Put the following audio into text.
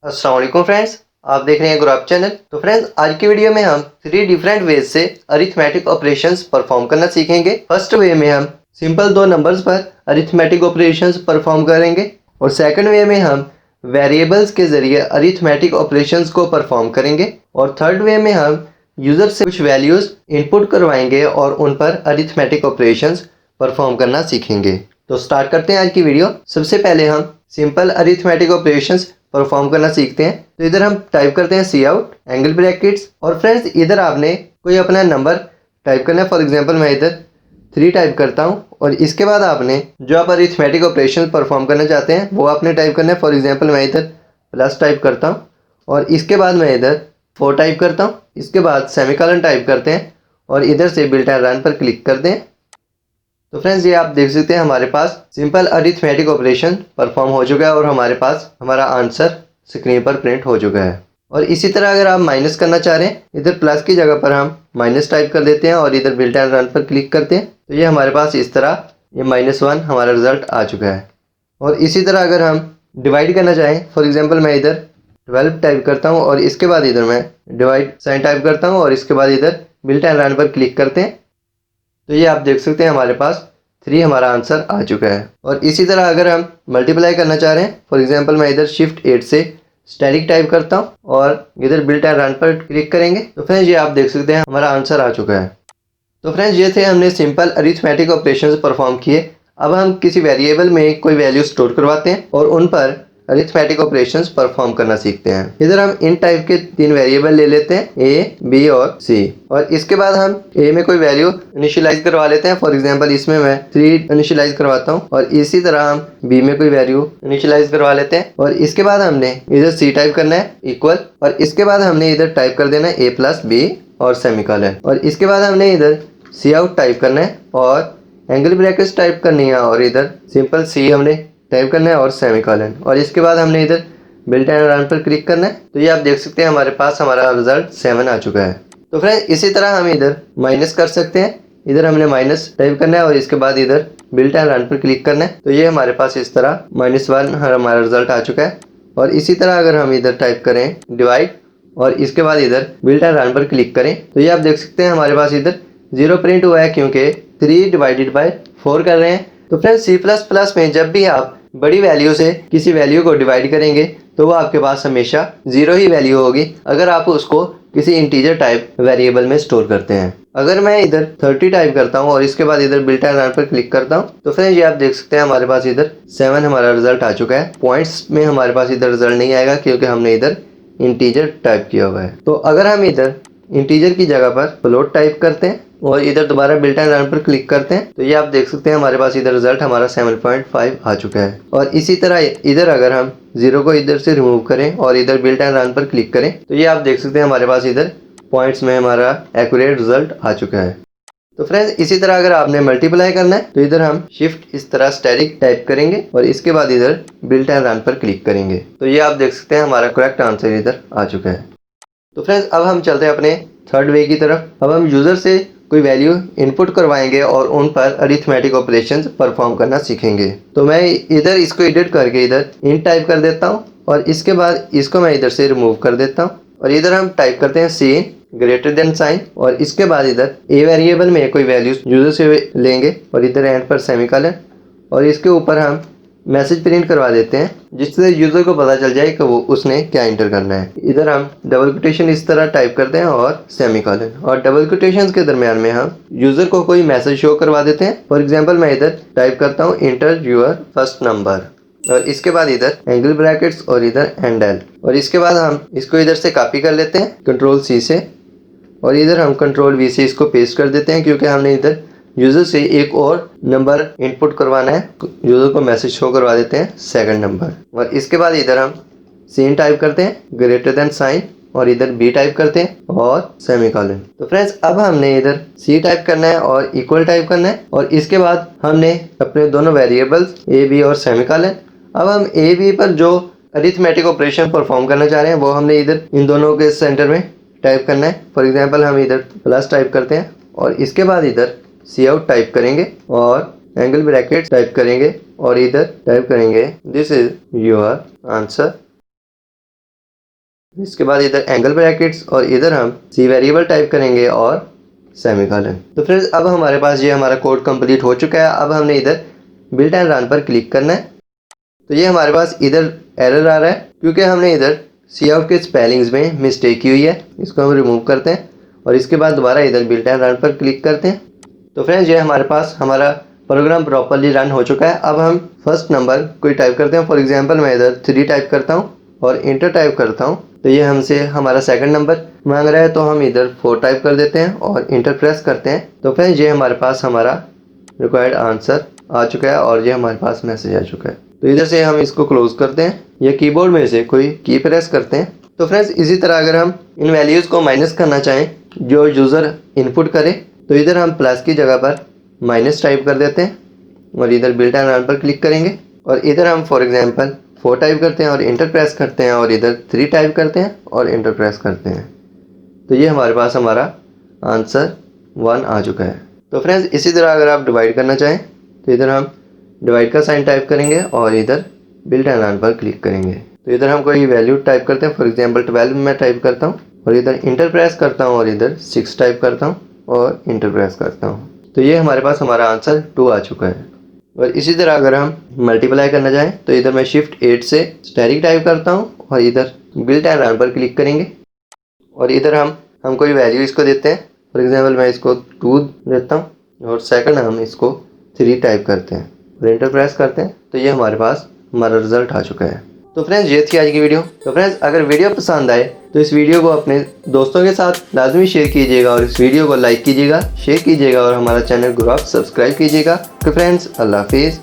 अस्सलाम वालेकुम फ्रेंड्स, आप देख रहे हैं गुराब चैनल। तो फ्रेंड्स, आज की वीडियो में हम 3 डिफरेंट वेज से अरिथमेटिक ऑपरेशंस परफॉर्म करना सीखेंगे। फर्स्ट वे में हम सिंपल दो नंबर्स पर अरिथमेटिक ऑपरेशंस परफॉर्म करेंगे और सेकंड वे में हम वेरिएबल्स के जरिए अरिथमेटिक ऑपरेशंस को परफॉर्म करेंगे और थर्ड वे में हम यूजर से कुछ वैल्यूज इनपुट करवाएंगे और उन पर अरिथमेटिक ऑपरेशंस परफॉर्म करना सीखेंगे। तो स्टार्ट करते हैं आज की वीडियो। सबसे पहले हम सिंपल अरिथमेटिक ऑपरेशंस परफॉर्म करना सीखते हैं। तो इधर हम टाइप करते हैं सी आउट एंगल ब्रैकेट्स और फ्रेंड्स इधर आपने कोई अपना नंबर टाइप करना है। फॉर एग्जांपल मैं इधर 3 टाइप करता हूं और इसके बाद आपने जो आप अरिथमेटिक ऑपरेशन परफॉर्म करना चाहते हैं वो आपने टाइप करना है। फॉर एग्जांपल मैं इधर प्लस टाइप करता हूं और इसके बाद मैं इधर 4 टाइप करता हूं। इसके बाद सेमीकोलन टाइप करते हैं और इधर से बिल्ट एंड रन पर क्लिक कर दें। तो फ्रेंड्स, ये आप देख सकते हैं हमारे पास सिंपल अरिथमेटिक ऑपरेशन परफॉर्म हो चुका है और हमारे पास हमारा आंसर स्क्रीन पर प्रिंट हो चुका है। और इसी तरह अगर आप माइनस करना चाह रहे हैं, इधर प्लस की जगह पर हम माइनस टाइप कर देते हैं और इधर बिल्ट एंड रन पर क्लिक करते हैं। तो ये हमारे पास इस तरह ये -1 हमारा रिजल्ट आ चुका है। और इसी तरह अगर हम डिवाइड करना चाहें, फॉर एग्जाम्पल मैं इधर 12 टाइप करता हूँ और इसके बाद इधर मैं डिवाइड साइन टाइप करता हूँ और इसके बाद इधर बिल्ट एंड रन पर क्लिक करते हैं। तो ये आप देख सकते हैं हमारे पास 3 हमारा आंसर आ चुका है। और इसी तरह अगर हम मल्टीप्लाई करना चाह रहे हैं, फॉर एग्जांपल मैं इधर शिफ्ट 8 से स्टैटिक टाइप करता हूं और इधर बिल्ट एंड रन पर क्लिक करेंगे। तो फ्रेंड्स, ये आप देख सकते हैं हमारा आंसर आ चुका है। तो फ्रेंड्स, ये थे हमने सिंपल अरिथमेटिक ऑपरेशंस परफॉर्म किए। अब हम किसी वेरिएबल में कोई वैल्यू स्टोर करवाते हैं और उन पर अरिथमेटिक ऑपरेशंस परफॉर्म करना सीखते हैं। इधर हम इन टाइप के 3 वेरिएबल ले लेते हैं, ए, बी और सी। और इसके बाद हम ए में कोई वैल्यू इनिशियलाइज करवा लेते हैं। फॉर एग्जांपल इसमें मैं 3 इनिशियलाइज करवाता हूं और इसी तरह हम बी में कोई वैल्यू इनिशियलाइज करवा लेते हैं और इसके बाद हमने इधर सी टाइप करना है इक्वल और इसके बाद हमने इधर टाइप कर देना है ए प्लस बी और सेमीकोलन और इसके बाद हमने इधर सी आउट टाइप करना है और एंगल ब्रैकेट्स टाइप करनी है और इधर सिंपल सी हमने टाइप करना है और सेमीकोलन और इसके बाद हमने इधर बिल्ट एंड रन पर क्लिक करना है। तो ये आप देख सकते हैं हमारे पास हमारा रिजल्ट 7 आ चुका है। तो फ्रेंड, इसी तरह हम इधर माइनस कर सकते हैं। इधर हमने माइनस टाइप करना है और इसके बाद इधर बिल्ट एंड रन पर क्लिक करना है। तो ये हमारे पास इस तरह -1 हमारा रिजल्ट आ चुका है। और इसी तरह अगर हम इधर टाइप करें डिवाइड और इसके बाद इधर बिल्ट एंड रन पर क्लिक करें तो ये आप देख सकते हैं हमारे पास इधर 0 प्रिंट हुआ है क्योंकि 3 डिवाइडेड बाय 4 कर रहे हैं। तो फ्रेंड्स, C++ में जब भी आप बड़ी वैल्यू से किसी वैल्यू को डिवाइड करेंगे तो वो आपके पास हमेशा 0 ही वैल्यू होगी अगर आप उसको किसी इंटीजर टाइप वेरिएबल में स्टोर करते हैं। अगर मैं इधर 30 टाइप करता हूं और इसके बाद इधर बिल्ट एंड रन पर क्लिक करता हूं तो फ्रेंड्स, ये आप देख सकते हैं हमारे पास इधर 7 हमारा रिजल्ट आ चुका है। पॉइंट्स में हमारे पास इधर रिजल्ट नहीं आएगा क्योंकि हमने इधर इंटीजर टाइप किया हुआ है। तो अगर हम इधर इंटीजर की जगह पर फ्लोट टाइप करते हैं और इधर दोबारा बिल्ट एंड रन पर क्लिक करते हैं तो ये आप देख सकते हैं हमारे पास इधर रिजल्ट हमारा 7.5 आ चुका है। और इसी तरह इधर अगर हम 0 को इधर से रिमूव करें और इधर बिल्ट एंड रन पर क्लिक करें तो ये आप देख सकते हैं हमारे पास इधर पॉइंट्स में हमारा एक्यूरेट रिजल्ट आ चुका है। तो फ्रेंड्स, इसी तरह अगर आपने मल्टीप्लाई करना है तो इधर हम शिफ्ट इस तरह स्टैटिक टाइप करेंगे और इसके बाद इधर बिल्ट एंड रन पर क्लिक करेंगे। तो ये आप देख सकते हैं हमारा करेक्ट आंसर इधर आ चुका है। तो फ्रेंड्स, अब हम चलते हैं अपने थर्ड वे की तरफ। अब हम यूज़र से कोई वैल्यू इनपुट करवाएंगे और उन पर अरिथमेटिक ऑपरेशंस परफॉर्म करना सीखेंगे। तो मैं इधर इसको एडिट करके इधर इन टाइप कर देता हूं और इसके बाद इसको मैं इधर से रिमूव कर देता हूं और इधर हम टाइप करते हैं सी ग्रेटर देन साइन और इसके बाद इधर ए वेरिएबल में कोई वैल्यू यूज़र से लेंगे और इधर एंड पर सेमीकोलन और इसके ऊपर हम मैसेज प्रिंट करवा देते हैं जिससे यूज़र को पता चल जाए कि वो उसने क्या इंटर करना है। इधर हम डबल कोटेशन इस तरह टाइप करते हैं और सेमीकोलन और डबल कोटेशंस के दरमियान में हम यूज़र को कोई मैसेज शो करवा देते हैं। फॉर एग्जांपल मैं इधर टाइप करता हूँ इंटर यूर फर्स्ट नंबर और इसके बाद इधर एंगल ब्रैकेट्स और इधर एंडल और इसके बाद हम इसको इधर से कॉपी कर लेते हैं Ctrl+C से और इधर हम Ctrl+V से इसको पेस्ट कर देते हैं क्योंकि हमने इधर यूज़र से एक और नंबर इनपुट करवाना है। यूज़र को मैसेज शो करवा देते हैं सेकंड नंबर और इसके बाद इधर हम सीन टाइप करते हैं ग्रेटर देन साइन और इधर बी टाइप करते हैं और सेमीकोलन। तो फ्रेंड्स, अब हमने इधर सी टाइप करना है और इक्वल टाइप करना है और इसके बाद हमने अपने दोनों वेरिएबल्स ए बी और सेमीकोलन। अब हम ए बी पर जो अरिथमेटिक ऑपरेशन परफॉर्म करना चाह रहे हैं वो हमने इधर इन दोनों के सेंटर में टाइप करना है। फॉर एग्जाम्पल हम इधर प्लस टाइप करते हैं और इसके बाद इधर सी आउट टाइप करेंगे और एंगल ब्रैकेट टाइप करेंगे और इधर टाइप करेंगे दिस इज योर आंसर। इसके बाद इधर एंगल ब्रैकेट्स और इधर हम सी वेरिएबल टाइप करेंगे और सेमीकोलन। तो फ्रेंड्स अब हमारे पास ये हमारा कोड कंप्लीट हो चुका है। अब हमने इधर बिल्ट एंड रन पर क्लिक करना है। तो ये हमारे पास इधर एरर आ रहा है क्योंकि हमने इधर सी आउट के स्पेलिंग्स में मिस्टेक की हुई है। इसको हम रिमूव करते हैं और इसके बाद दोबारा इधर बिल्ट एंड रन पर क्लिक करते हैं। तो फ्रेंड्स ये हमारे पास हमारा प्रोग्राम प्रॉपरली रन हो चुका है। अब हम फर्स्ट नंबर कोई टाइप करते हैं। फॉर एग्जांपल मैं इधर 3 टाइप करता हूँ और इंटर टाइप करता हूँ। तो ये हमसे हमारा सेकंड नंबर मांग रहा है, तो हम इधर 4 टाइप कर देते हैं और इंटर प्रेस करते हैं। तो फ्रेंड्स ये हमारे पास हमारा रिक्वायर्ड आंसर आ चुका है और ये हमारे पास मैसेज आ चुका है। तो इधर से हम इसको क्लोज करते हैं या कीबोर्ड में से कोई की प्रेस करते हैं। तो फ्रेंड्स इसी तरह अगर हम इन वैल्यूज़ को माइनस करना चाहें जो यूज़र इनपुट करे, तो इधर हम प्लस की जगह पर माइनस टाइप कर देते हैं और इधर बिल्ट एंड रन पर क्लिक करेंगे और इधर हम फॉर एग्जांपल 4 टाइप करते हैं और इंटर प्रेस करते हैं और इधर 3 टाइप करते हैं और इंटर प्रेस करते हैं। तो ये हमारे पास हमारा आंसर 1 आ चुका है। तो फ्रेंड्स इसी तरह अगर आप डिवाइड करना चाहें तो इधर हम डिवाइड का साइन टाइप करेंगे और इधर बिल्ट एंड रन पर क्लिक करेंगे। तो इधर हम कोई वैल्यू टाइप करते हैं। फॉर एग्जांपल 12 मैं टाइप करता हूँ और इधर इंटर प्रेस करता हूँ और इधर 6 टाइप करता हूँ और इंटर प्रेस करता हूँ। तो ये हमारे पास हमारा आंसर 2 आ चुका है। और इसी तरह अगर हम मल्टीप्लाई करना चाहें तो इधर मैं शिफ्ट 8 से स्टेरिक टाइप करता हूँ और इधर बिल्ट एंड रन पर क्लिक करेंगे और इधर हम कोई वैल्यू इसको देते हैं। फॉर एग्जांपल मैं इसको 2 देता हूँ और सेकंड हम इसको 3 टाइप करते हैं और इंटर प्रेस करते हैं। तो ये हमारे पास हमारा रिजल्ट आ चुका है। तो फ्रेंड्स ये थी आज की वीडियो। तो फ्रेंड्स अगर वीडियो पसंद आए तो इस वीडियो को अपने दोस्तों के साथ लाजमी शेयर कीजिएगा और इस वीडियो को लाइक कीजिएगा, शेयर कीजिएगा और हमारा चैनल ग्रो अप सब्सक्राइब कीजिएगा। तो फ्रेंड्स अल्लाह हाफिज़।